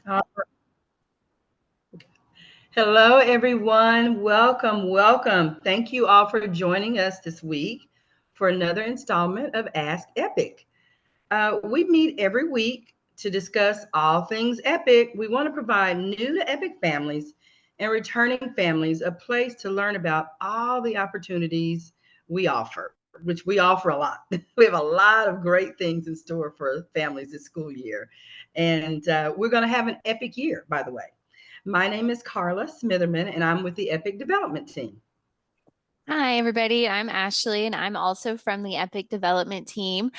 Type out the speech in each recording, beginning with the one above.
Uh, Hello, everyone. Welcome, welcome. Thank you all for joining us this week for another installment of Ask Epic. We meet every week to discuss all things Epic. We want to provide new to Epic families and returning families a place to learn about all the opportunities we offer, which we offer a lot. We have a lot of great things in store for families this school year. And we're going to have an epic year, by the way. My name is Carla Smitherman, and I'm with the Epic Development Team. Hi, everybody. I'm Ashley, and I'm also from the Epic Development Team.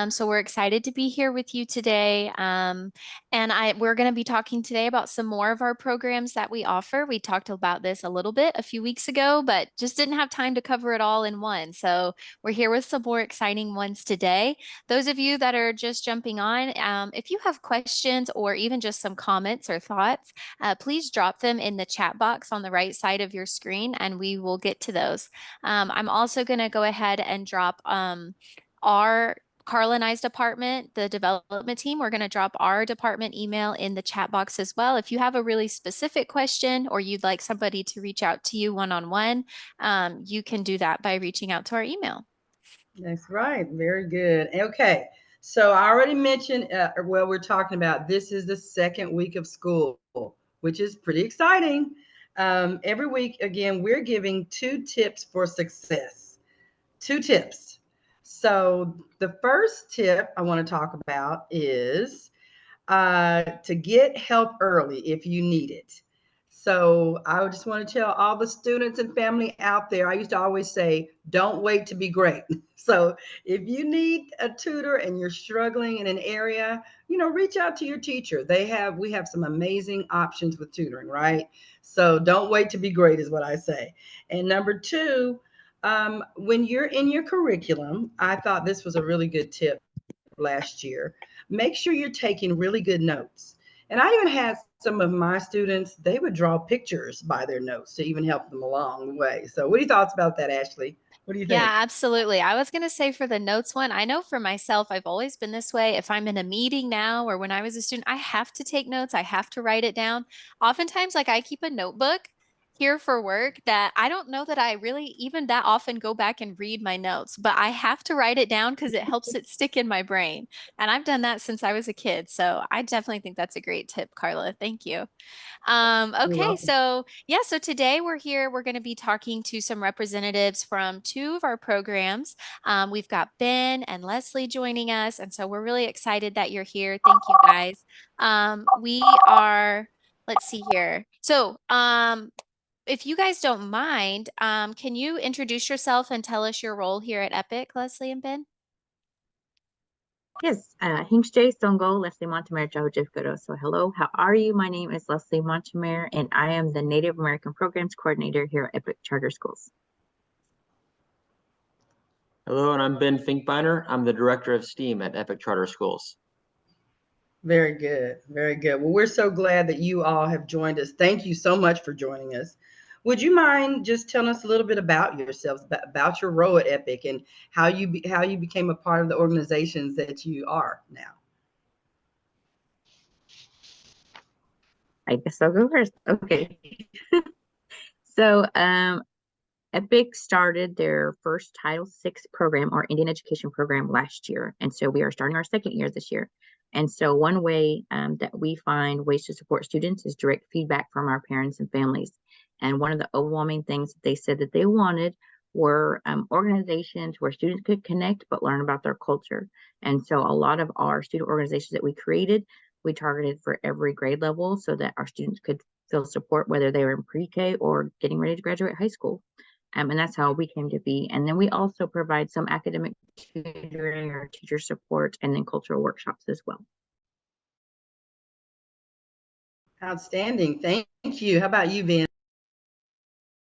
So we're excited to be here with you today. We're going to be talking today about some more of our programs that we offer. We talked about this a little bit a few weeks ago, but just didn't have time to cover it all in one. So we're here with some more exciting ones today. Those of you that are just jumping on, if you have questions or even just some comments or thoughts, please drop them in the chat box on the right side of your screen, and we will get to those. I'm also going to go ahead and drop our Carla and I's department, the development team. We're going to drop our department email in the chat box as well. If you have a really specific question or you'd like somebody to reach out to you one-on-one, you can do that by reaching out to our email. That's right. Very good. Okay. So I already mentioned, we're talking about this is the second week of school, which is pretty exciting. Every week, again, we're giving 2 tips for success. 2 tips. So the first tip I want to talk about is to get help early if you need it. So I just want to tell all the students and family out there, I used to always say, don't wait to be great. So if you need a tutor and you're struggling in an area, reach out to your teacher. We have some amazing options with tutoring, right? So don't wait to be great is what I say. And number two, when you're in your curriculum, I thought this was a really good tip last year. Make sure you're taking really good notes. And I even had some of my students, they would draw pictures by their notes to even help them along the way. So, what are your thoughts about that, Ashley? What do you Yeah, think? absolutely. I was going to say for the notes one, I know for myself, I've always been this way. If I'm in a meeting now or when I was a student, I have to take notes. I have to write it down. Oftentimes, like I keep a notebook here for work that I don't know that I really even that often go back and read my notes, but I have to write it down because it helps it stick in my brain. And I've done that since I was a kid. So I definitely think that's a great tip, Carla. Thank you. You're Okay, welcome. so yeah, so today we're here. We're going to be talking to some representatives from two of our programs. We've got Ben and Leslie joining us, and so we're really excited that you're here. Thank you guys. We are, let's see here. If you guys don't mind, can you introduce yourself and tell us your role here at Epic, Leslie and Ben? Yes, Hingsjay Songo, Leslie Montemere, Jahojifgaro. So hello, how are you? My name is Leslie Montemere, and I am the Native American Programs Coordinator here at Epic Charter Schools. Hello, and I'm Ben Finkbeiner. I'm the Director of STEAM at Epic Charter Schools. Very good. Very good. Well, we're so glad that you all have joined us. Thank you so much for joining us. Would you mind just telling us a little bit about yourselves, about your role at Epic, and how you became a part of the organizations that you are now? I guess I'll go first. Okay. So, Epic started their first Title VI program or Indian Education program last year. And so we are starting our second year this year. And so one way that we find ways to support students is direct feedback from our parents and families. And one of the overwhelming things that they said that they wanted were organizations where students could connect but learn about their culture. And so a lot of our student organizations that we created, we targeted for every grade level so that our students could feel support whether they were in pre-K or getting ready to graduate high school. And that's how we came to be. And then we also provide some academic tutoring or teacher support and then cultural workshops as well. Outstanding. Thank you. How about you, Ben?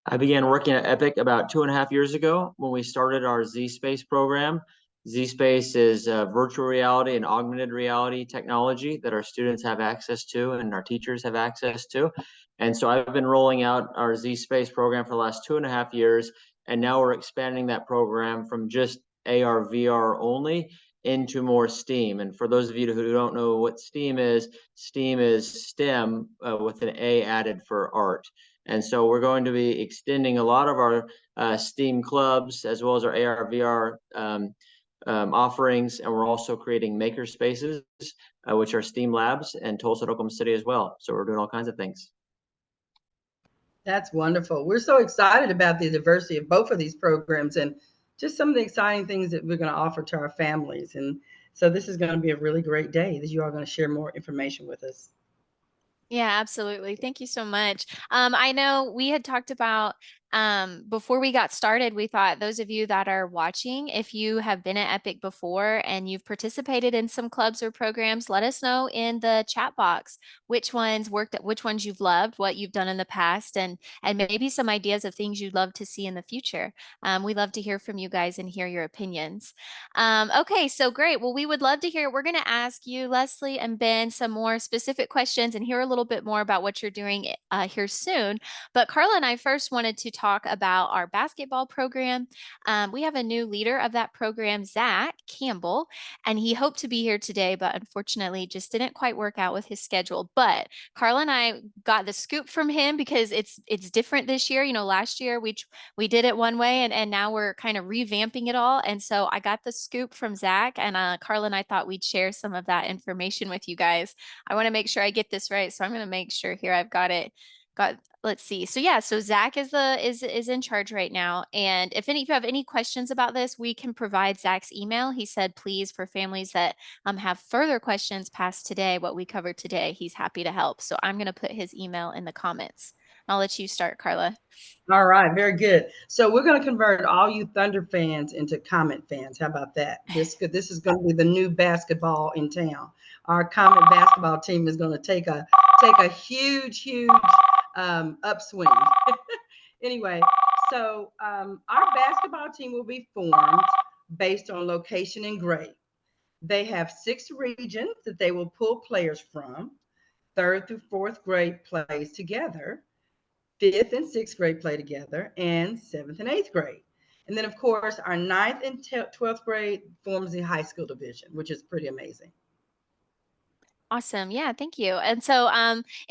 I began working at Epic about 2.5 years ago when we started our Z-Space program. Z-Space is virtual reality and augmented reality technology that our students have access to and our teachers have access to. And so I've been rolling out our Z-Space program for the last 2.5 years, and now we're expanding that program from just AR, VR only into more STEAM. And for those of you who don't know what STEAM is STEM with an A added for art. And so we're going to be extending a lot of our STEAM clubs as well as our AR, VR offerings. And we're also creating maker spaces, which are STEAM labs in Tulsa and Oklahoma City as well. So we're doing all kinds of things. That's wonderful. We're so excited about the diversity of both of these programs and just some of the exciting things that we're going to offer to our families. And so this is going to be a really great day that you are going to share more information with us. Yeah, absolutely. Thank you so much. I know we had talked about before we got started, we thought those of you that are watching, if you have been at Epic before and you've participated in some clubs or programs, let us know in the chat box which ones worked, which ones you've loved, what you've done in the past, and maybe some ideas of things you'd love to see in the future. We love to hear from you guys and hear your opinions. Okay, so great. Well, we would love to hear. We're going to ask you, Leslie and Ben, some more specific questions and hear a little bit more about what you're doing here soon. But Carla and I first wanted to talk about our basketball program. We have a new leader of that program, Zach Campbell, and he hoped to be here today, but unfortunately just didn't quite work out with his schedule. But Carla and I got the scoop from him because it's different this year. You know, last year we did it one way and now we're kind of revamping it all. And so I got the scoop from Zach, and Carla and I thought we'd share some of that information with you guys. I want to make sure I get this right, so I'm going to make sure here I've got it. Let's see. So yeah, so Zach is in charge right now. And if you have any questions about this, we can provide Zach's email. He said, please, for families that have further questions past today, what we covered today, he's happy to help. So I'm going to put his email in the comments. I'll let you start, Carla. All right, very good. So we're going to convert all you Thunder fans into Comet fans. How about that? This is going to be the new basketball in town. Our Comet basketball team is going to take a huge upswing. Anyway, so our basketball team will be formed based on location and grade. They have 6 regions that they will pull players from. 3rd through 4th grade plays together. 5th and 6th grade play together, and 7th and 8th grade. And then, of course, our 9th and 12th grade forms the high school division, which is pretty amazing. Awesome. Yeah, thank you. And so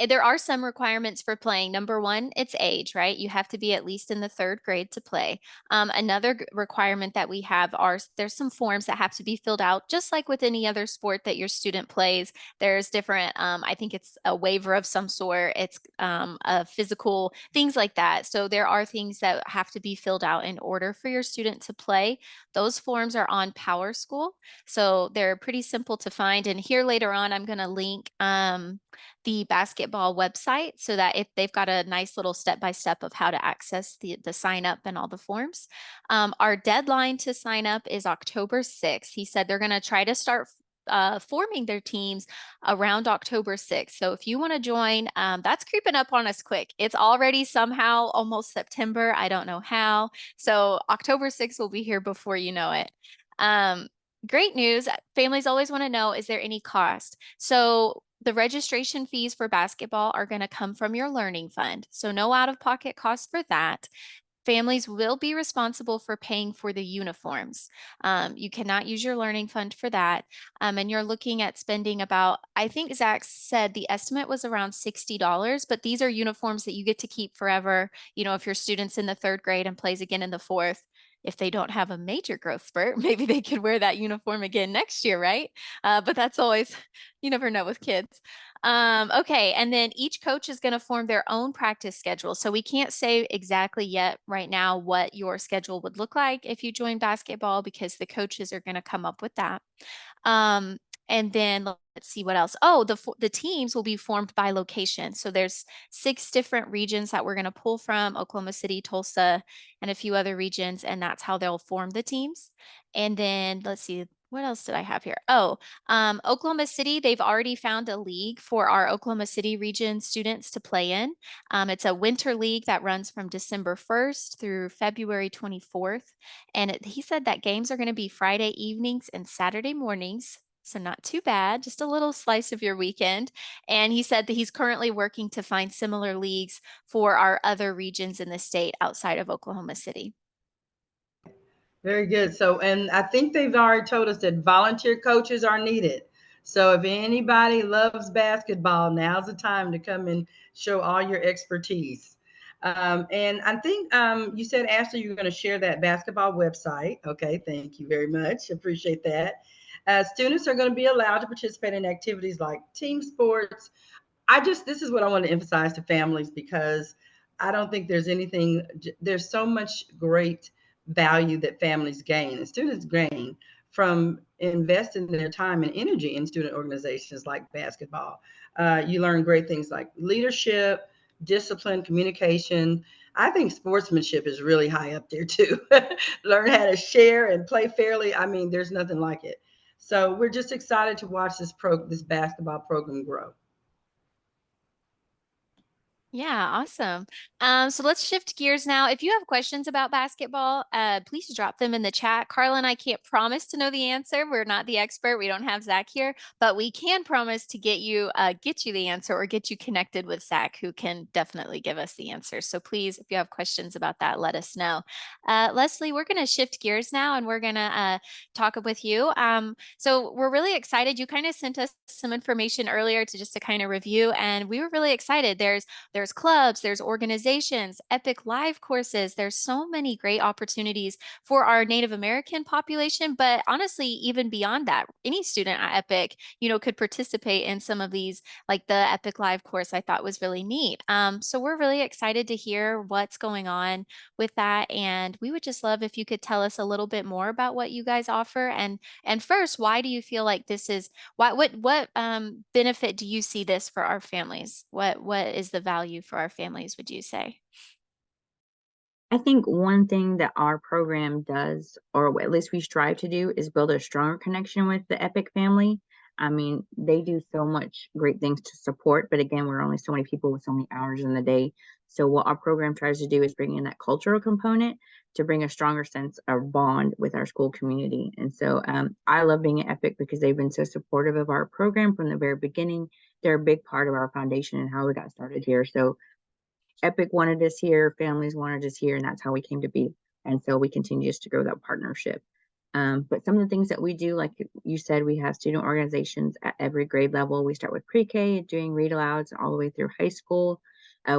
there are some requirements for playing. Number one, it's age, right? You have to be at least in the 3rd grade to play. Another requirement that we have there's some forms that have to be filled out, just like with any other sport that your student plays. There's different, I think it's a waiver of some sort. It's a physical, things like that. So there are things that have to be filled out in order for your student to play. Those forms are on PowerSchool. So they're pretty simple to find. And here later on, I'm going to link the basketball website so that if they've got a nice little step-by-step of how to access the sign up and all the forms. Our deadline to sign up is October 6th. He said they're going to try to start forming their teams around October 6th. So if you want to join, that's creeping up on us quick. It's already somehow almost September. I don't know how. So October 6th will be here before you know it. Great news. Families always want to know, is there any cost? So the registration fees for basketball are going to come from your learning fund. So no out-of-pocket cost for that. Families will be responsible for paying for the uniforms. You cannot use your learning fund for that. And you're looking at spending about, I think Zach said the estimate was around $60, but these are uniforms that you get to keep forever. You know, if your student's in the 3rd grade and plays again in the 4th, if they don't have a major growth spurt, maybe they could wear that uniform again next year, right? But that's always, you never know with kids. Okay, and then each coach is going to form their own practice schedule. So we can't say exactly yet right now what your schedule would look like if you join basketball, because the coaches are going to come up with that. And then let's see what else. Oh, the teams will be formed by location. So there's 6 different regions that we're going to pull from: Oklahoma City, Tulsa, and a few other regions. And that's how they'll form the teams. And then let's see, what else did I have here? Oh, Oklahoma City, they've already found a league for our Oklahoma City region students to play in. It's a winter league that runs from December 1st through February 24th. And he said that games are going to be Friday evenings and Saturday mornings. So not too bad, just a little slice of your weekend. And he said that he's currently working to find similar leagues for our other regions in the state outside of Oklahoma City. Very good. So, and I think they've already told us that volunteer coaches are needed. So, if anybody loves basketball, now's the time to come and show all your expertise. And I think you said, Ashley, you're going to share that basketball website. Okay, thank you very much. Appreciate that. Students are going to be allowed to participate in activities like team sports. This is what I want to emphasize to families because I don't think there's so much great value that families gain and students gain from investing their time and energy in student organizations like basketball. You learn great things like leadership, discipline, communication. I think sportsmanship is really high up there too. Learn how to share and play fairly. I mean, there's nothing like it. So we're just excited to watch this basketball program grow. Yeah, awesome. So let's shift gears now. If you have questions about basketball, please drop them in the chat. Carla and I can't promise to know the answer. We're not the expert. We don't have Zach here, but we can promise to get you the answer or get you connected with Zach, who can definitely give us the answer. So please, if you have questions about that, let us know. Leslie, we're going to shift gears now and we're going to talk with you. So we're really excited. You kind of sent us some information earlier to kind of review, and we were really excited. There's clubs, there's organizations, Epic Live courses. There's so many great opportunities for our Native American population, but honestly, even beyond that, any student at Epic, could participate in some of these, like the Epic Live course I thought was really neat. So we're really excited to hear what's going on with that. And we would just love if you could tell us a little bit more about what you guys offer. And first, why do you feel like this is what benefit do you see this for our families? What is the value for our families, would you say? I think one thing that our program does, or at least we strive to do, is build a stronger connection with the Epic family. I mean, they do so much great things to support, but again, we're only so many people with so many hours in the day. So what our program tries to do is bring in that cultural component to bring a stronger sense of bond with our school community. And so I love being at Epic because they've been so supportive of our program from the very beginning. They're a big part of our foundation and how we got started here. So Epic wanted us here, families wanted us here, and that's how we came to be. And so we continue just to grow that partnership. But some of the things that we do, like you said, we have student organizations at every grade level. We start with pre-K, doing read alouds all the way through high school.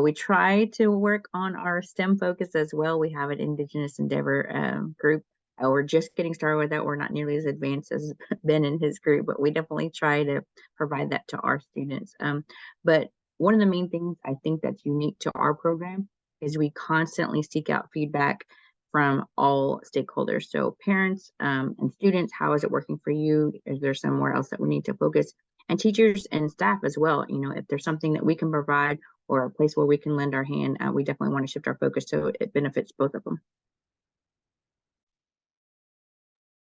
We try to work on our STEM focus as well. We have an Indigenous Endeavor group. We're just getting started with that. We're not nearly as advanced as Ben and his group, but we definitely try to provide that to our students. But one of the main things I think that's unique to our program is we constantly seek out feedback from all stakeholders. So parents and students, how is it working for you? Is there somewhere else that we need to focus? And teachers and staff as well. If there's something that we can provide or a place where we can lend our hand, we definitely want to shift our focus so it benefits both of them.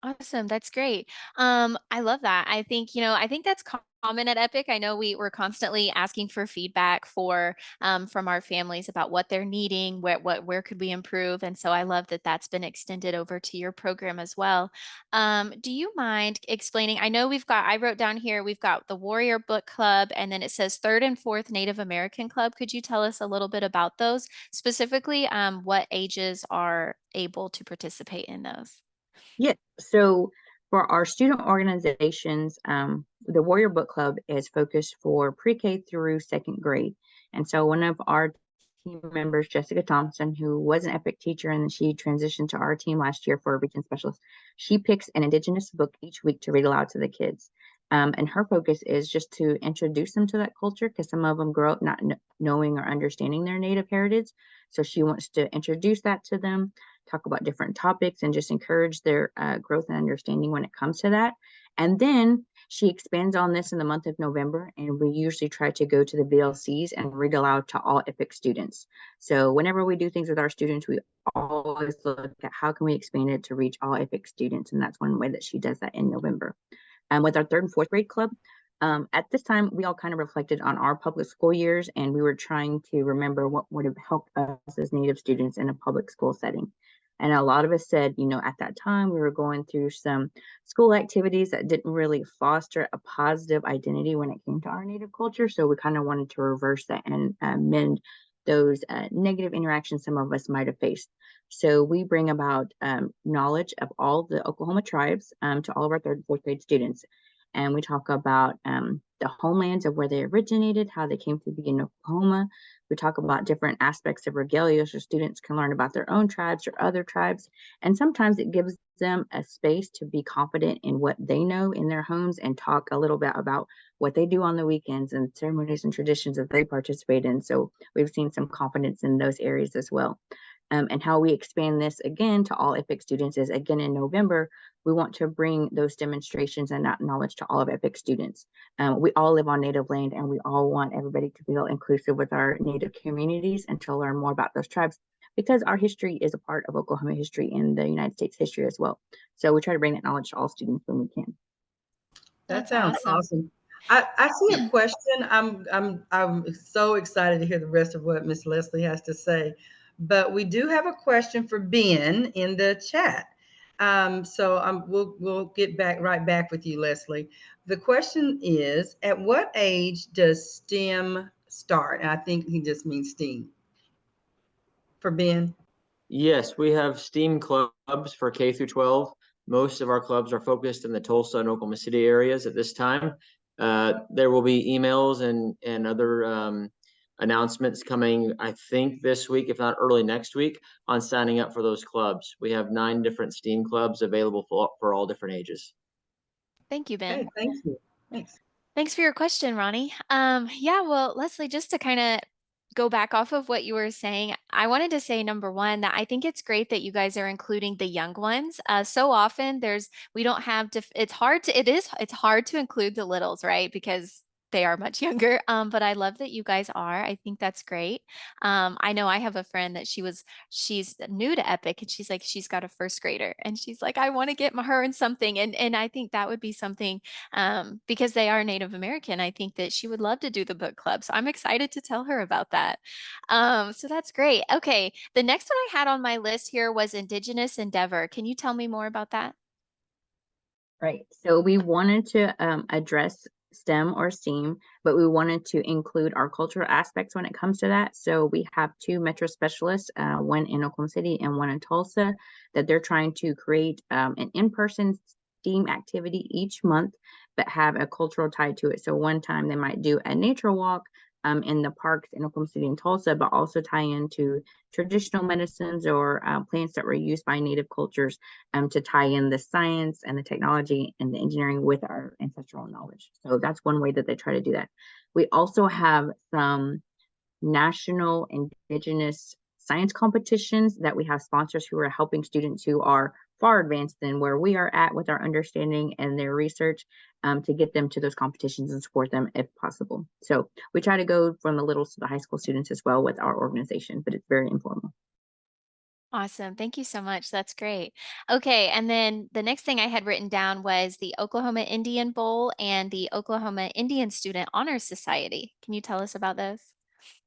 Awesome. That's great. I love that. I think, I think that's common at Epic. I know we're constantly asking for feedback from our families about what they're needing, where could we improve. And so I love that that's been extended over to your program as well. Do you mind explaining? I know I wrote down here, we've got the Warrior Book Club, and then it says Third and Fourth Native American Club. Could you tell us a little bit about those? Specifically, what ages are able to participate in those? Yeah. So for our student organizations, the Warrior Book Club is focused for pre-K through second grade. And so one of our team members, Jessica Thompson, who was an Epic teacher and she transitioned to our team last year for a region specialist, she picks an Indigenous book each week to read aloud to the kids. And her focus is just to introduce them to that culture because some of them grow up not knowing or understanding their Native heritage. So she wants to introduce that to them, talk about different topics, and just encourage their growth and understanding when it comes to that. And then she expands on this in the month of November, and we usually try to go to the VLCs and read aloud to all Epic students. So whenever we do things with our students, we always look at how can we expand it to reach all Epic students, and that's one way that she does that in November. With our third and fourth grade club, at this time, we all kind of reflected on our public school years, and we were trying to remember what would have helped us as Native students in a public school setting. And a lot of us said, at that time, we were going through some school activities that didn't really foster a positive identity when it came to our Native culture. So we kind of wanted to reverse that and mend those negative interactions some of us might have faced. So we bring about knowledge of all the Oklahoma tribes to all of our 3rd and 4th grade students. And we talk about the homelands of where they originated, how they came to be in Oklahoma. We talk about different aspects of regalia so students can learn about their own tribes or other tribes. And sometimes it gives them a space to be confident in what they know in their homes and talk a little bit about what they do on the weekends and ceremonies and traditions that they participate in. So we've seen some confidence in those areas as well. And how we expand this again to all EPIC students is again in November, we want to bring those demonstrations and that knowledge to all of EPIC students. We all live on Native land and we all want everybody to feel inclusive with our Native communities and to learn more about those tribes because our history is a part of Oklahoma history and the United States history as well. So we try to bring that knowledge to all students when we can. That That's sounds awesome. I see a question. I'm so excited to hear the rest of what Miss Leslie has to say. But we do have a question for Ben in the chat. So we'll get right back with you, Leslie. The question is, at what age does STEM start? And I think he just means STEAM. For Ben. Yes, we have STEAM clubs for K through 12. Most of our clubs are focused in the Tulsa and Oklahoma City areas at this time. There will be emails and other announcements coming, I think this week, if not early next week, on signing up for those clubs. We have 9 different STEAM clubs available for all different ages. Thank you, Ben. Okay, thank you. Thanks. Thanks for your question, Ronnie. Yeah, well, Leslie, just to kind of go back off of what you were saying, I wanted to say number one that I think it's great that you guys are including the young ones. So often we don't have it's hard to include the littles, right? Because they are much younger. But I love that you guys are. I think that's great. I know I have a friend that she's new to Epic and she's like, she's got a 1st grader and she's like, I want to get her in something. And I think that would be something because they are Native American. I think that she would love to do the book club. So I'm excited to tell her about that. So that's great. Okay. The next one I had on my list here was Indigenous Endeavor. Can you tell me more about that? Right. So we wanted to address STEM or STEAM, but we wanted to include our cultural aspects when it comes to that. So we have 2 metro specialists, one in Oklahoma City and one in Tulsa, that they're trying to create an in-person STEAM activity each month, but have a cultural tie to it. So one time they might do a nature walk in the parks in Oklahoma City and Tulsa, but also tie into traditional medicines or plants that were used by Native cultures to tie in the science and the technology and the engineering with our ancestral knowledge. So that's one way that they try to do that. We also have some national Indigenous science competitions that we have sponsors who are helping students who are far advanced than where we are at with our understanding and their research to get them to those competitions and support them if possible. So we try to go from the littles to the high school students as well with our organization, but it's very informal. Awesome. Thank you so much. That's great. Okay. And then the next thing I had written down was the Oklahoma Indian Bowl and the Oklahoma Indian Student Honor Society. Can you tell us about those?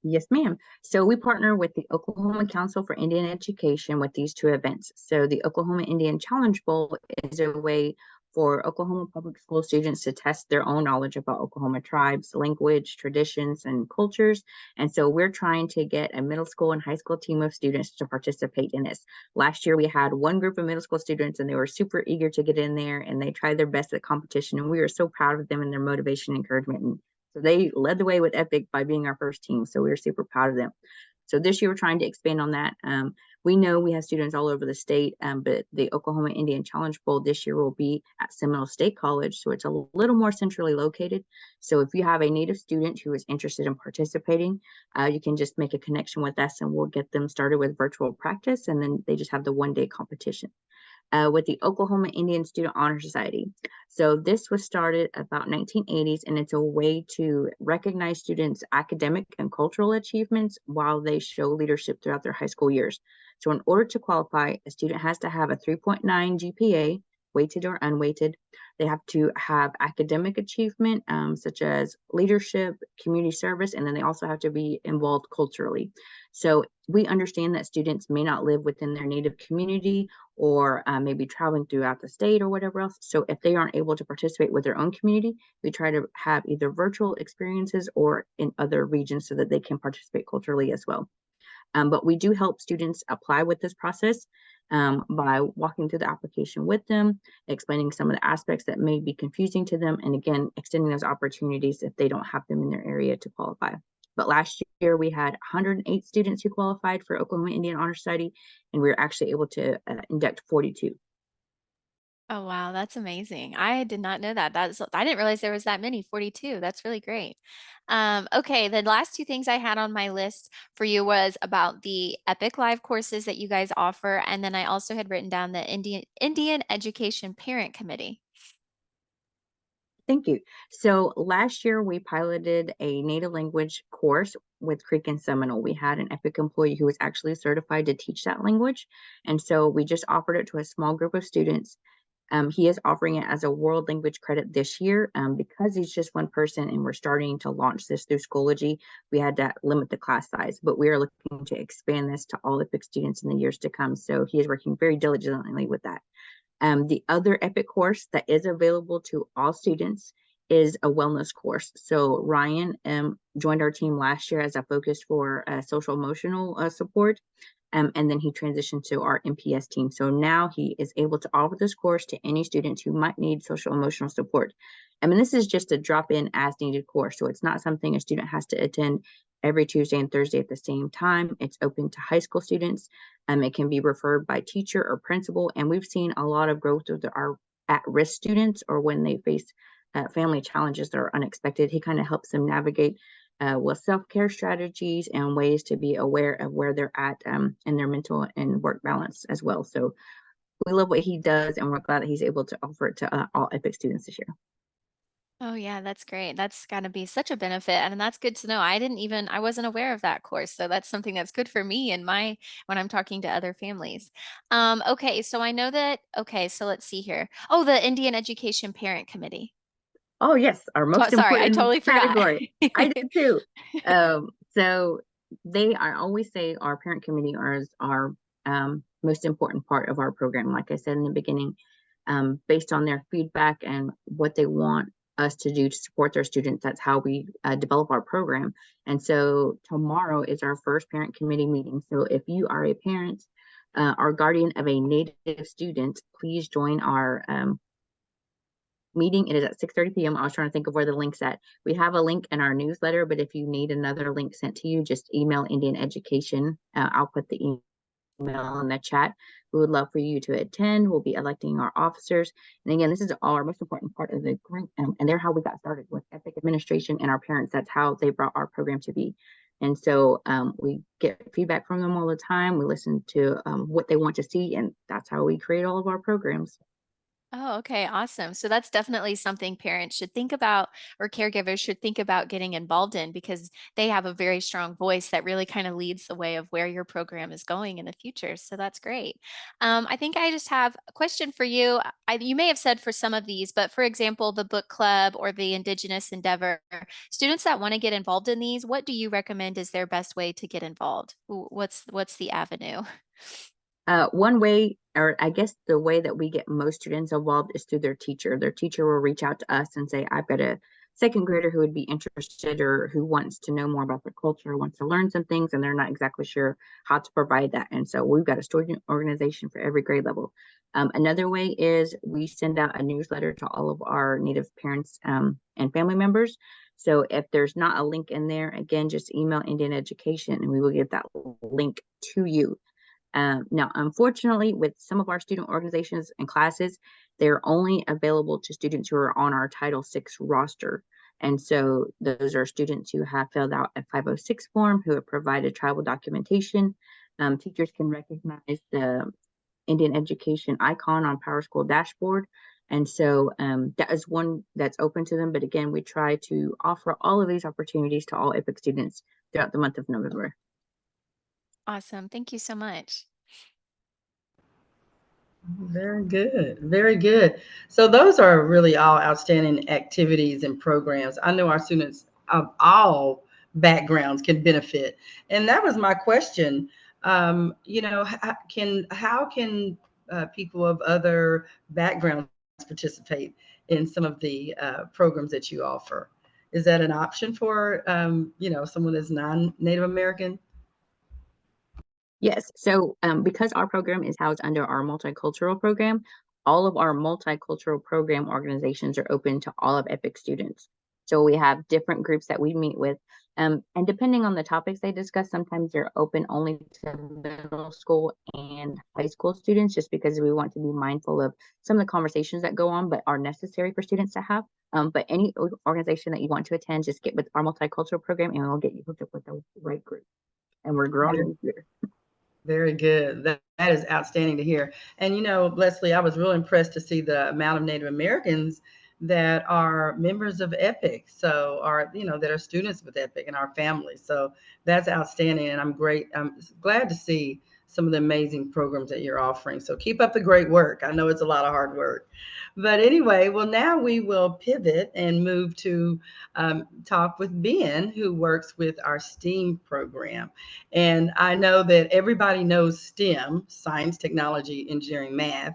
Yes, ma'am. So we partner with the Oklahoma Council for Indian Education with these 2 events. So the Oklahoma Indian Challenge Bowl is a way for Oklahoma public school students to test their own knowledge about Oklahoma tribes, language, traditions, and cultures. And so we're trying to get a middle school and high school team of students to participate in this. Last year, we had one group of middle school students and they were super eager to get in there and they tried their best at competition. And we were so proud of them and their motivation and encouragement. And so they led the way with Epic by being our first team. So we were super proud of them. So this year we're trying to expand on that. We know we have students all over the state, but the Oklahoma Indian Challenge Bowl this year will be at Seminole State College. So it's a little more centrally located. So if you have a Native student who is interested in participating, you can just make a connection with us and we'll get them started with virtual practice. And then they just have the 1-day competition. With the Oklahoma Indian Student Honor Society. So this was started about 1980s, and it's a way to recognize students' academic and cultural achievements while they show leadership throughout their high school years. So in order to qualify, a student has to have a 3.9 GPA, weighted or unweighted. They have to have academic achievement, such as leadership, community service, and then they also have to be involved culturally. So we understand that students may not live within their native community or maybe traveling throughout the state or whatever else. So if they aren't able to participate with their own community, we try to have either virtual experiences or in other regions so that they can participate culturally as well. But we do help students apply with this process by walking through the application with them, explaining some of the aspects that may be confusing to them, and again, extending those opportunities if they don't have them in their area to qualify. But last year we had 108 students who qualified for Oklahoma Indian Honor Society, and we were actually able to induct 42. Oh, wow, that's amazing. I did not know that. I didn't realize there was that many, 42. That's really great. Okay, the last two things I had on my list for you was about the Epic Live courses that you guys offer, and then I also had written down the Indian Education Parent Committee. Thank you. So last year we piloted a native language course with Creek and Seminole. We had an Epic employee who was actually certified to teach that language. And so we just offered it to a small group of students. He is offering it as a world language credit this year. Because he's just one person and we're starting to launch this through Schoology, we had to limit the class size, but we are looking to expand this to all Epic students in the years to come. So he is working very diligently with that. The other Epic course that is available to all students is a wellness course. So Ryan joined our team last year as a focus for social emotional support. And then he transitioned to our MPS team. So now he is able to offer this course to any students who might need social emotional support. I mean, this is just a drop-in as needed course. So it's not something a student has to attend every Tuesday and Thursday at the same time. It's open to high school students. It can be referred by teacher or principal. And we've seen a lot of growth with our at-risk students or when they face family challenges that are unexpected. He kind of helps them navigate with self-care strategies and ways to be aware of where they're at in their mental and work balance as well. So we love what he does, and we're glad that he's able to offer it to all Epic students this year. Oh yeah, that's great. That's got to be such a benefit. And that's good to know. I wasn't aware of that course. So that's something that's good for me and when I'm talking to other families. Okay, so I know that, okay, so let's see here. Oh, the Indian Education Parent Committee. Oh yes, our most Sorry, I important totally forgot. category. I did too. So I always say our parent committee is our most important part of our program. Like I said in the beginning, based on their feedback and what they want us to do to support their students, that's how we develop our program. And so tomorrow is our first parent committee meeting. So if you are a parent or guardian of a Native student, please join our meeting. It is at 6:30 p.m. I was trying to think of where the link's at. We have a link in our newsletter, but if you need another link sent to you, just email Indian Education. I'll put the email in the chat. We would love for you to attend. We'll be electing our officers. And again, this is our most important part of the group, and they're how we got started with Epic administration and our parents. That's how they brought our program to be. And so we get feedback from them all the time. We listen to what they want to see, and that's how we create all of our programs. Oh, okay, awesome. So that's definitely something parents should think about or caregivers should think about getting involved in because they have a very strong voice that really kind of leads the way of where your program is going in the future. So that's great. I think I just have a question for you. You may have said for some of these, but for example, the book club or the Indigenous Endeavor, students that want to get involved in these, what do you recommend is their best way to get involved? What's the avenue? One way, or I guess the way that we get most students involved is through their teacher. Their teacher will reach out to us and say, I've got a second grader who would be interested or who wants to know more about the culture, wants to learn some things, and they're not exactly sure how to provide that. And so we've got a student organization for every grade level. Another way is we send out a newsletter to all of our Native parents and family members. So if there's not a link in there, again, just email Indian Education and we will get that link to you. Now, unfortunately, with some of our student organizations and classes, they're only available to students who are on our Title VI roster. And so those are students who have filled out a 506 form, who have provided tribal documentation. Teachers can recognize the Indian Education icon on PowerSchool dashboard. And so that is one that's open to them. But again, we try to offer all of these opportunities to all EPIC students throughout the month of November. Awesome. Thank you so much. Very good. Very good. So those are really all outstanding activities and programs. I know our students of all backgrounds can benefit. And that was my question. How can people of other backgrounds participate in some of the programs that you offer? Is that an option for someone that's non-Native American? Yes, so because our program is housed under our multicultural program, all of our multicultural program organizations are open to all of EPIC students. So we have different groups that we meet with. And depending on the topics they discuss, sometimes they're open only to middle school and high school students, just because we want to be mindful of some of the conversations that go on, but are necessary for students to have. But any organization that you want to attend, just get with our multicultural program and we'll get you hooked up with the right group. And we're growing here. Very good. That is outstanding to hear. And Leslie, I was real impressed to see the amount of Native Americans that are members of EPIC. So that are students with EPIC and our families. So that's outstanding. And I'm glad to see some of the amazing programs that you're offering. So keep up the great work. I know it's a lot of hard work. But anyway, well, now we will pivot and move to talk with Ben, who works with our STEAM program. And I know that everybody knows STEM, science, technology, engineering, math.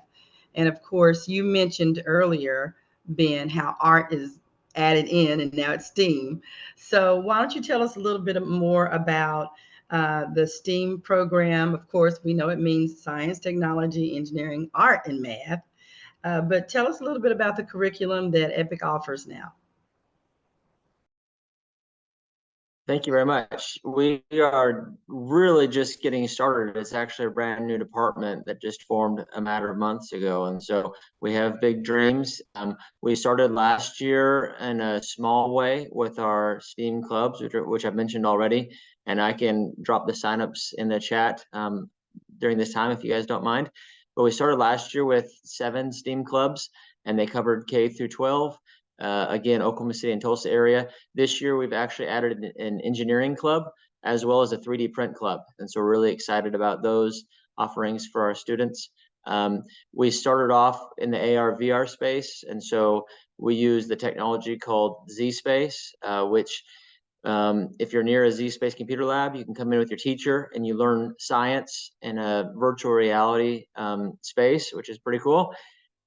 And of course, you mentioned earlier, Ben, how art is added in and now it's STEAM. So why don't you tell us a little bit more about the STEAM program? Of course, we know it means science, technology, engineering, art, and math. But tell us a little bit about the curriculum that EPIC offers now. Thank you very much. We are really just getting started. It's actually a brand new department that just formed a matter of months ago. And so we have big dreams. We started last year in a small way with our STEAM clubs, which I've mentioned already. And I can drop the signups in the chat during this time if you guys don't mind. But we started last year with 7 STEAM clubs, and they covered K through 12. Again, Oklahoma City and Tulsa area. This year, we've actually added an engineering club as well as a 3D print club. And so we're really excited about those offerings for our students. We started off in the AR VR space. And so we use the technology called Z-Space, which if you're near a Z-Space computer lab, you can come in with your teacher and you learn science in a virtual reality space, which is pretty cool.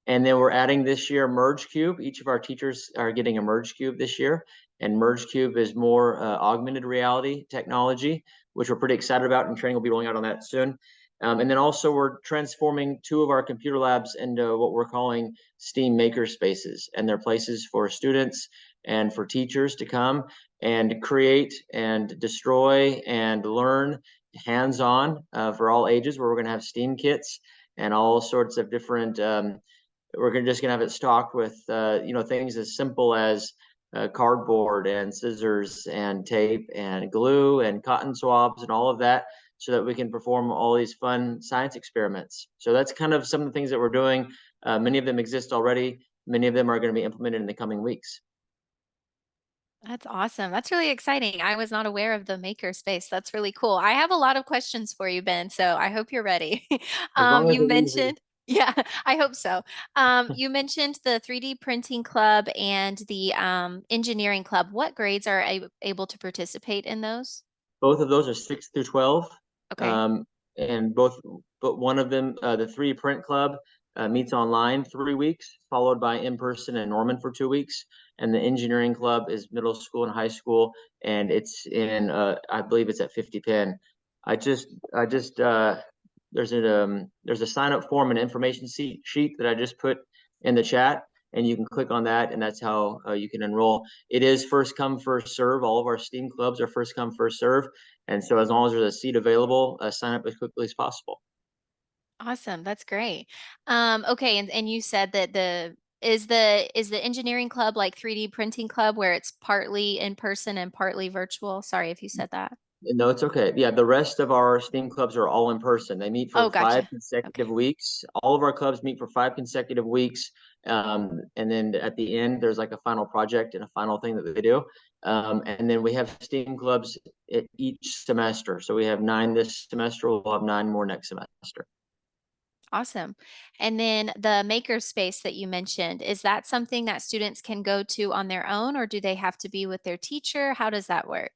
And then we're adding this year Merge Cube. Each of our teachers are getting a Merge Cube this year. And Merge Cube is more augmented reality technology, which we're pretty excited about, and training will be rolling out on that soon. And then also we're transforming 2 of our computer labs into what we're calling STEAM maker spaces. And they're places for students and for teachers to come and create and destroy and learn hands-on for all ages, where we're going to have STEAM kits and all sorts of different we're just gonna have it stocked with things as simple as cardboard and scissors and tape and glue and cotton swabs and all of that, so that we can perform all these fun science experiments. So that's kind of some of the things that we're doing. Many of them exist already. Many of them are going to be implemented in the coming weeks. That's awesome. That's really exciting. I was not aware of the maker space. That's really cool. I have a lot of questions for you, Ben, so I hope you're ready. As long as You it's easy. mentioned, yeah, I hope so. You mentioned the 3D printing club and the engineering club. What grades are able to participate in those? Both of those are 6 through 12. Okay. And but one of them, the 3D print club, meets online 3 weeks, followed by in person in Norman for 2 weeks. And the engineering club is middle school and high school, and it's in I believe it's at 50 Penn. I just there's a sign up form and information sheet that I just put in the chat, and you can click on that, and that's how you can enroll. It is first come, first serve. All of our STEAM clubs are first come, first serve. And so as long as there's a seat available, sign up as quickly as possible. Awesome. That's great. Okay, and you said that the engineering club like 3D printing club where it's partly in person and partly virtual? Sorry if you said that. No, it's okay. Yeah, the rest of our STEAM clubs are all in person. They meet Oh, for 5 gotcha. consecutive Okay. weeks. All of our clubs meet for 5 consecutive weeks. And then at the end, there's like a final project and a final thing that they do. And then we have STEAM clubs at each semester. So we have 9 this semester. We'll have 9 more next semester. Awesome. And then the makerspace that you mentioned, is that something that students can go to on their own, or do they have to be with their teacher? How does that work?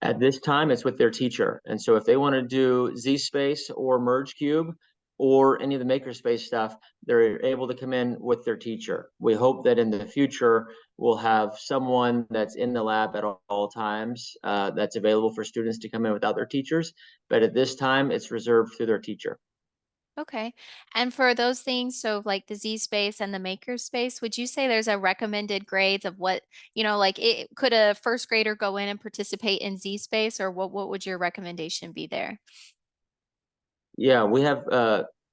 At this time, it's with their teacher. And so if they want to do ZSpace or MergeCube or any of the Makerspace stuff, they're able to come in with their teacher. We hope that in the future, we'll have someone that's in the lab at all times that's available for students to come in without their teachers. But at this time, it's reserved through their teacher. Okay. And for those things, so like the Z space and the maker space, would you say there's a recommended grades of what, like could a first grader go in and participate in Z space, or what would your recommendation be there? Yeah, we have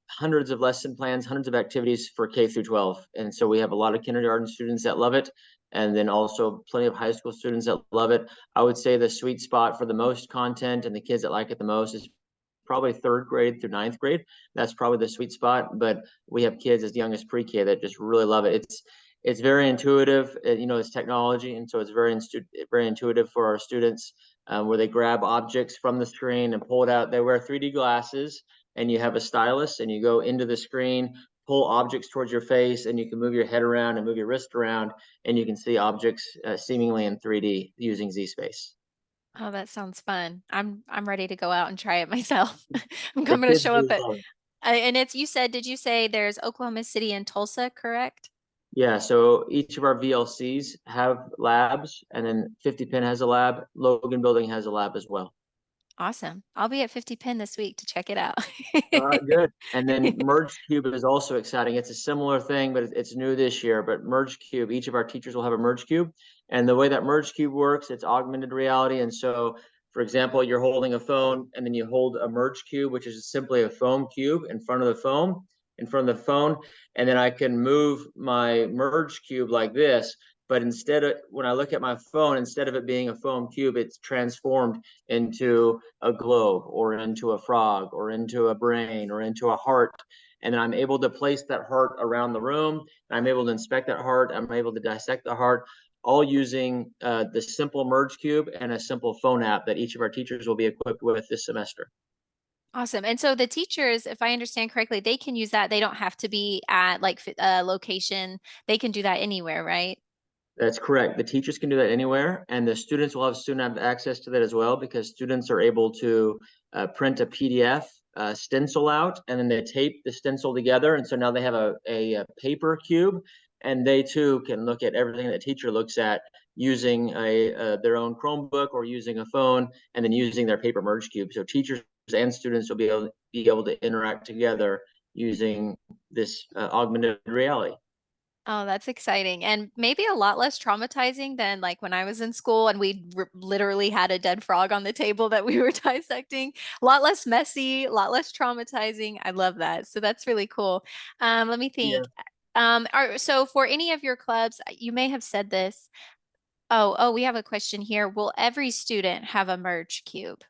hundreds of lesson plans, hundreds of activities for K through 12. And so we have a lot of kindergarten students that love it, and then also plenty of high school students that love it. I would say the sweet spot for the most content and the kids that like it the most is probably third grade through ninth grade. That's probably the sweet spot, but we have kids as young as pre-K that just really love it. It's very intuitive, it's technology, and so it's very intuitive for our students, where they grab objects from the screen and pull it out. They wear 3D glasses, and you have a stylus, and you go into the screen, pull objects towards your face, and you can move your head around and move your wrist around, and you can see objects seemingly in 3D using ZSpace. Oh, that sounds fun. I'm ready to go out and try it myself. I'm The going to kids show do up at, love it. and did you say there's Oklahoma City and Tulsa, correct? Yeah, so each of our VLCs have labs, and then 50 Pin has a lab. Logan Building has a lab as well. Awesome. I'll be at 50 Pin this week to check it out. Good. And then MergeCube is also exciting. It's a similar thing, but it's new this year. But MergeCube, each of our teachers will have a MergeCube. And the way that MergeCube works, it's augmented reality. And so, for example, you're holding a phone and then you hold a MergeCube, which is simply a foam cube in front of the phone, And then I can move my MergeCube like this. But instead of, when I look at my phone, instead of it being a foam cube, it's transformed into a globe or into a frog or into a brain or into a heart. And then I'm able to place that heart around the room. I'm able to inspect that heart. I'm able to dissect the heart, all using the simple MergeCube and a simple phone app that each of our teachers will be equipped with this semester. Awesome. And so the teachers, if I understand correctly, they can use that. They don't have to be at like a location. They can do that anywhere, right? That's correct. The teachers can do that anywhere, and the students will have access to that as well, because students are able to print a PDF stencil out, and then they tape the stencil together. And so now they have a paper cube, and they too can look at everything that teacher looks at using their own Chromebook or using a phone, and then using their paper MergeCube. So teachers and students will be able to interact together using this augmented reality. Oh, that's exciting. And maybe a lot less traumatizing than like when I was in school and we literally had a dead frog on the table that we were dissecting. A lot less messy, a lot less traumatizing. I love that. So that's really cool. Let me Yeah. think. So for any of your clubs, you may have said this. Oh, we have a question here. Will every student have a MergeCube?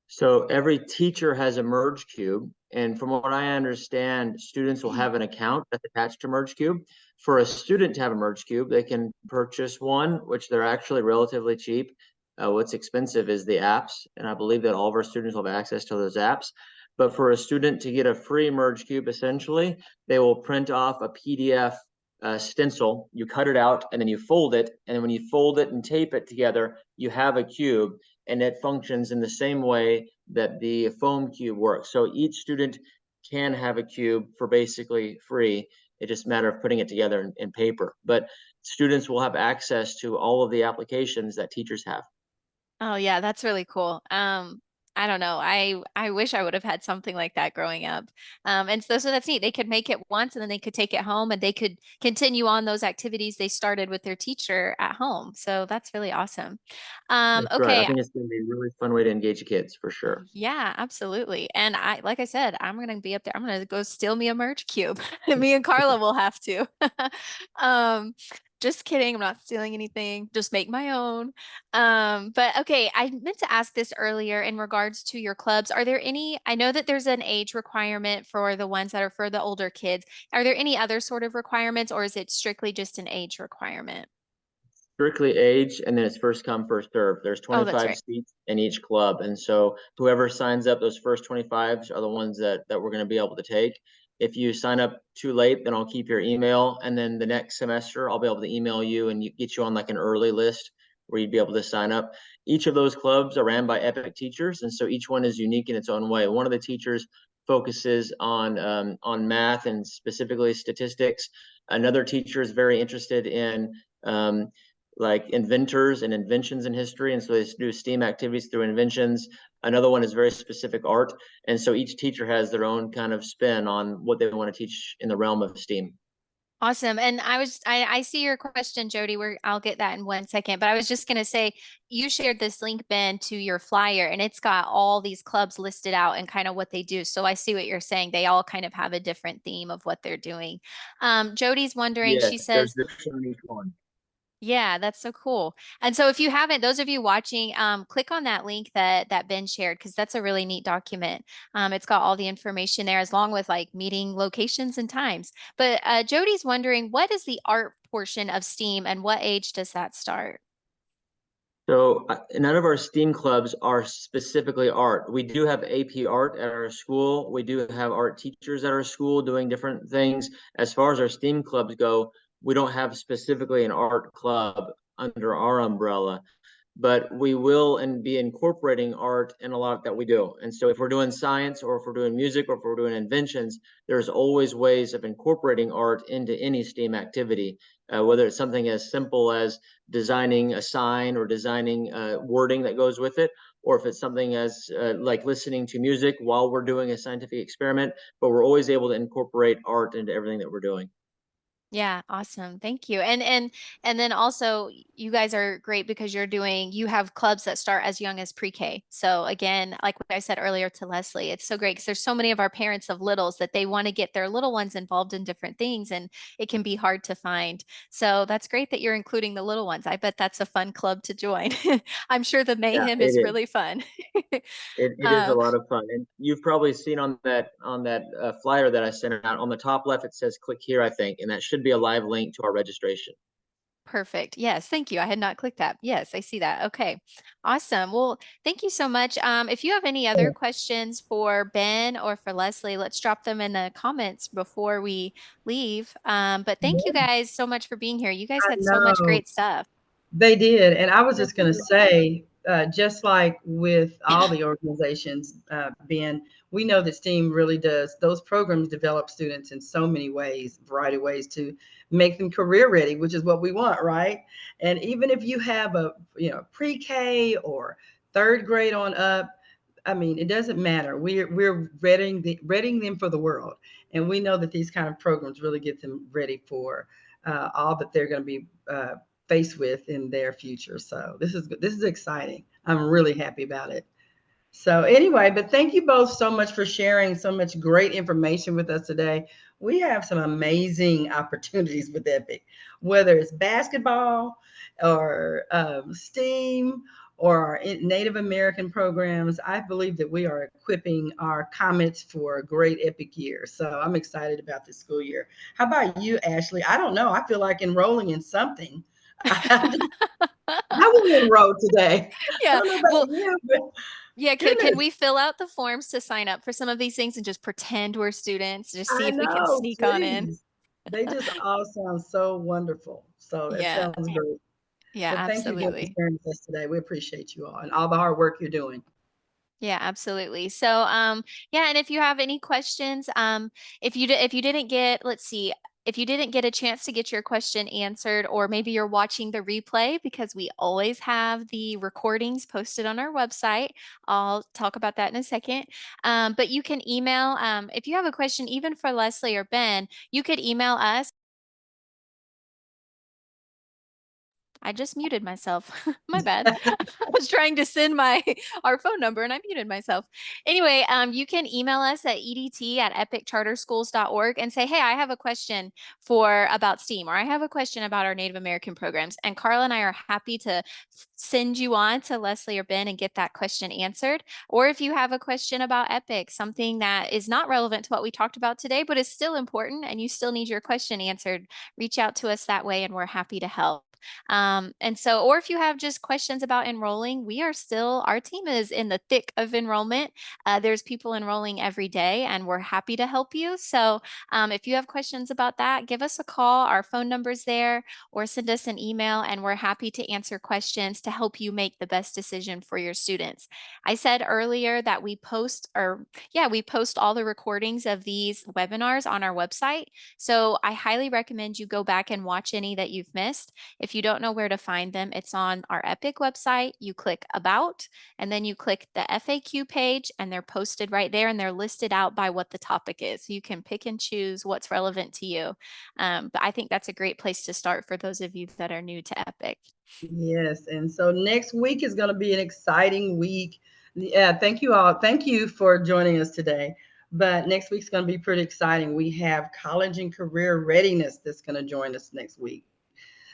So every teacher has a MergeCube, and from what I understand, students will have an account that's attached to MergeCube. For a student to have a MergeCube, they can purchase one, which they're actually relatively cheap. What's expensive is the apps, and I believe that all of our students will have access to those apps. But for a student to get a free MergeCube, essentially, they will print off a PDF stencil. You cut it out, and then you fold it, and then when you fold it and tape it together, you have a cube, and it functions in the same way that the foam cube works. So each student can have a cube for basically free. It's just a matter of putting it together in paper. But students will have access to all of the applications that teachers have. Oh yeah, that's really cool. I don't know. I wish I would have had something like that growing up. And so that's neat. They could make it once and then they could take it home and they could continue on those activities they started with their teacher at home. So that's really awesome. That's right. I Okay. think it's going to be a really fun way to engage the kids for sure. Yeah, absolutely. And like I said, I'm gonna be up there. I'm gonna go steal me a MergeCube. Me and Carla will have to. Um, just kidding. I'm not stealing anything. Just make my own. But okay, I meant to ask this earlier in regards to your clubs. Are there any, I know that there's an age requirement for the ones that are for the older kids. Are there any other sort of requirements, or is it strictly just an age requirement? strictly age, and then it's first come, first serve. There's Oh, that's 25 right. seats in each club. And so whoever signs up, those first 25s are the ones that we're going to be able to take. If you sign up too late, then I'll keep your email. And then the next semester, I'll be able to email you and get you on like an early list where you'd be able to sign up. Each of those clubs are ran by EPIC teachers. And so each one is unique in its own way. One of the teachers focuses on math and specifically statistics. Another teacher is very interested in like inventors and inventions in history. And so they do STEAM activities through inventions. Another one is very specific art. And so each teacher has their own kind of spin on what they want to teach in the realm of STEAM. Awesome. And I see your question, Jody, where I'll get that in 1 second, but I was just going to say, you shared this link, Ben, to your flyer, and it's got all these clubs listed out and kind of what they do. So I see what you're saying. They all kind of have a different theme of what they're doing. Jody's wondering, she Yes, there's says, different in each one. yeah, that's so cool. And so if you haven't, those of you watching, click on that link that Ben shared, because that's a really neat document. It's got all the information there, as long with like meeting locations and times. But Jody's wondering, what is the art portion of STEAM and what age does that start? So none of our STEAM clubs are specifically art. We do have AP art at our school. We do have art teachers at our school doing different things. As far as our STEAM clubs go, we don't have specifically an art club under our umbrella, but we will and be incorporating art in a lot that we do. And so if we're doing science or if we're doing music or if we're doing inventions, there's always ways of incorporating art into any STEAM activity, whether it's something as simple as designing a sign or designing wording that goes with it, or if it's something as like listening to music while we're doing a scientific experiment, but we're always able to incorporate art into everything that we're doing. Yeah, awesome. Thank you. And then also you guys are great because you have clubs that start as young as pre-K. So again, like what I said earlier to Leslie, it's so great because there's so many of our parents of littles that they want to get their little ones involved in different things, and it can be hard to find. So that's great that you're including the little ones. I bet that's a fun club to join. I'm sure the Yeah, mayhem it is is. really fun. It is a Um, lot of fun, and you've probably seen on that flyer that I sent out on the top left. It says "click here," I think, and that should be a live link to our registration. Perfect. Yes, thank you. I had not clicked that. Yes, I see that. Okay, awesome. Well, thank you so much. If you have any other questions for Ben or for Leslie, let's drop them in the comments before we leave. But thank you guys so much for being here. You guys I had so much know. great stuff. They did. And I was just going to say, just like with all the organizations, Ben, we know that STEAM really does, those programs develop students in so many ways, variety of ways to make them career ready, which is what we want, right? And even if you have a, pre-K or third grade on up, I mean, it doesn't matter. We're readying them for the world. And we know that these kind of programs really get them ready for all that they're going to be faced with in their future. So this is exciting. I'm really happy about it. So anyway, but thank you both so much for sharing so much great information with us today. We have some amazing opportunities with Epic, whether it's basketball or STEAM or our Native American programs. I believe that we are equipping our comments for a great Epic year. So I'm excited about this school year. How about you, Ashley? I don't know. I feel like enrolling in something. I will enroll today. I Yeah. don't know about Well, you, but yeah, can goodness. we fill out the forms to sign up for some of these things and just pretend we're students, just see I if we can know, sneak on in? please. They just all sound so wonderful. So it Yeah. sounds great. Yeah, But thank you again for absolutely. sharing with us today. We appreciate you all and all the hard work you're doing. Yeah, absolutely. So, yeah, and if you have any questions, if you didn't get, let's see, if you didn't get a chance to get your question answered, or maybe you're watching the replay, because we always have the recordings posted on our website. I'll talk about that in a second. But you can email, if you have a question, even for Leslie or Ben, you could email us. I just muted myself. My bad. I was trying to send our phone number and I muted myself. Anyway, you can email us at edt@epiccharterschools.org and say, hey, I have a question about STEAM, or I have a question about our Native American programs. And Carla and I are happy to send you on to Leslie or Ben and get that question answered. Or if you have a question about EPIC, something that is not relevant to what we talked about today, but is still important and you still need your question answered, reach out to us that way and we're happy to help. And so, or if you have just questions about enrolling, our team is in the thick of enrollment. There's people enrolling every day, and we're happy to help you. So if you have questions about that, give us a call. Our phone number's there, or send us an email, and we're happy to answer questions to help you make the best decision for your students. I said earlier that we post all the recordings of these webinars on our website. So I highly recommend you go back and watch any that you've missed. If you don't know where to find them, it's on our EPIC website. You click About, and then you click the FAQ page, and they're posted right there, and they're listed out by what the topic is. So you can pick and choose what's relevant to you. But I think that's a great place to start for those of you that are new to EPIC. Yes, and so next week is going to be an exciting week. Yeah, thank you all. Thank you for joining us today. But next week's going to be pretty exciting. We have college and career readiness that's going to join us next week.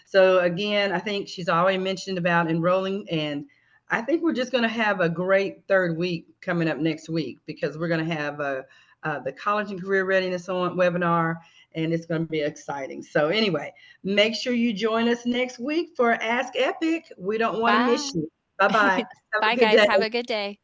So again, I think she's already mentioned about enrolling, and I think we're just going to have a great third week coming up next week, because we're going to have the college and career readiness on webinar, and it's going to be exciting. So anyway, make sure you join us next week for Ask Epic. We don't want to miss Bye. you. Bye-bye. Have Bye, a good guys. day. Have a good day.